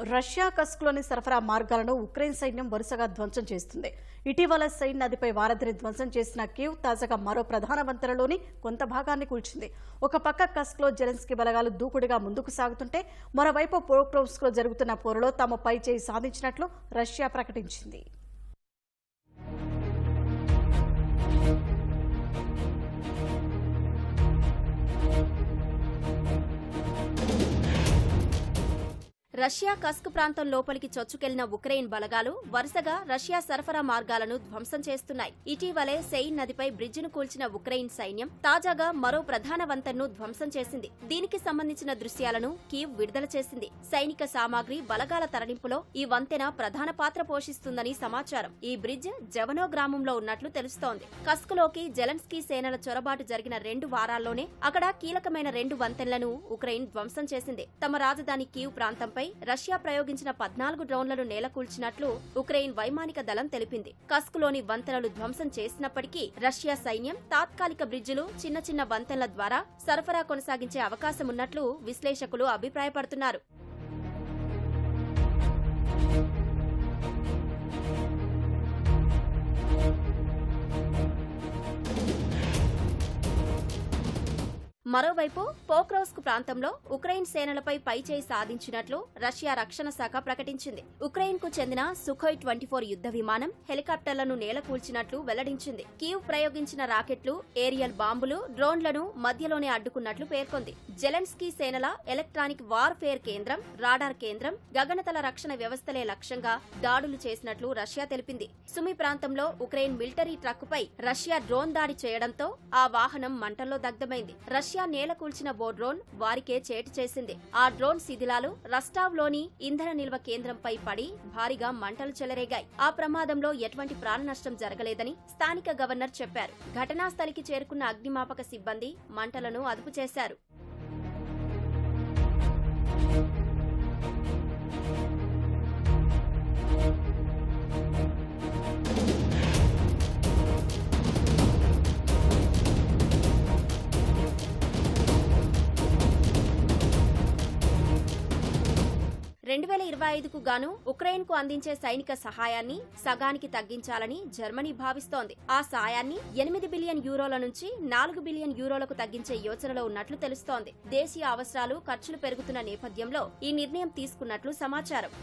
Russia కస్క్లోని సరఫరా మార్గాలను Ukraine సైన్యం వరుసగా ధ్వంసం చేస్తుంది. ఇటీవల సైన్ నదిపై వారధిని ధ్వంసం చేసిన కీవ్ తాజాగా మరో ప్రధాన వంతెనలోని కొంత భాగాన్ని కూల్చింది. ఒక పక్క కస్క్లో జెలెన్స్కీ బలగాలు దూకుడుగా ముందుకు సాగుతుంటే, మరోవైపు పోక్రోవ్స్క్లో జరుగుతున్న పోరులో తాము పై చేయి సాధించినట్లు రష్యా ప్రకటించింది. రష్యా కస్క్ ప్రాంతం లోపలికి చొచ్చుకెళ్లిన ఉక్రెయిన్ బలగాలు వరుసగా రష్యా సరఫరా మార్గాలను ధ్వంసం చేస్తున్నాయి. ఇటీవలే సెయిన్ నదిపై బ్రిడ్జిను కూల్చిన ఉక్రెయిన్ సైన్యం తాజాగా మరో ప్రధాన వంతెనను ధ్వంసం చేసింది. దీనికి సంబంధించిన దృశ్యాలను కీవ్ విడుదల చేసింది. సైనిక సామాగ్రి బలగాల తరలింపులో ఈ వంతెన ప్రధాన పాత్ర పోషిస్తుందని సమాచారం. ఈ బ్రిడ్జ్ జవనో గ్రామంలో ఉన్నట్లు తెలుస్తోంది. కస్క్లోకి జెలెన్స్కీ సేనల చొరబాటు జరిగిన 2 వారాల్లోనే అక్కడ కీలకమైన 2 వంతెనలను ఉక్రెయిన్ ధ్వంసం చేసింది. తమ రాజధాని కీవ్ ప్రాంతంపై రష్యా ప్రయోగించిన 14 డ్రోన్లను నేలకూల్చినట్లు ఉక్రెయిన్ వైమానిక దళం తెలిపింది. కస్క్లోని వంతెనలు ధ్వంసం చేసినప్పటికీ రష్యా సైన్యం తాత్కాలిక బ్రిడ్జిలు, చిన్న చిన్న వంతెనల ద్వారా సరఫరా కొనసాగించే అవకాశమున్నట్లు విశ్లేషకులు అభిప్రాయపడుతున్నారు. మరోవైపు పోక్రోవ్స్క్ ప్రాంతంలో ఉక్రెయిన్ సేనలపై పైచేయి సాధించినట్లు రష్యా రక్షణ శాఖ ప్రకటించింది. ఉక్రెయిన్ కు చెందిన సుఖోయ్ 24 యుద్ధ విమానం, హెలికాప్టర్లను నేలకూల్చినట్లు వెల్లడించింది. కీవ్ ప్రయోగించిన రాకెట్లు, ఏరియల్ బాంబులు, డ్రోన్లను మధ్యలోనే అడ్డుకున్నట్లు పేర్కొంది. జెలెన్స్కీ సేనల ఎలక్ట్రానిక్ వార్ఫేర్ కేంద్రం, రాడార్ కేంద్రం, గగనతల రక్షణ వ్యవస్థలే లక్ష్యంగా దాడులు చేసినట్లు రష్యా తెలిపింది. సుమి ప్రాంతంలో ఉక్రెయిన్ మిలిటరీ ట్రక్కుపై రష్యా డ్రోన్ దాడి చేయడంతో ఆ వాహనం మంటల్లో దగ్ధమైంది. రష్యా నేల కూల్చిన ఓ డ్రోన్ వారికే చేటు చేసింది. ఆ డ్రోన్ శిథిలాలు రస్టావ్లోని ఇంధన నిల్వ కేంద్రంపై పడి భారీగా మంటలు చెలరేగాయి. ఆ ప్రమాదంలో ఎటువంటి ప్రాణ నష్టం జరగలేదని స్థానిక గవర్నర్ చెప్పారు. ఘటనా స్థలికి చేరుకున్న అగ్నిమాపక సిబ్బంది మంటలను అదుపు చేశారు. కు గాను ఉక్రెయిన్ కు అందించే సైనిక సహాయాన్ని సగానికి తగ్గించాలని జర్మనీ భావిస్తోంది. ఆ సాయాన్ని 8 బిలియన్ యూరోల నుంచి 4 బిలియన్ యూరోలకు తగ్గించే యోచనలో ఉన్నట్లు తెలుస్తోంది. దేశీయ అవసరాలు, ఖర్చులు పెరుగుతున్న నేపథ్యంలో ఈ నిర్ణయం తీసుకున్నట్లు సమాచారం.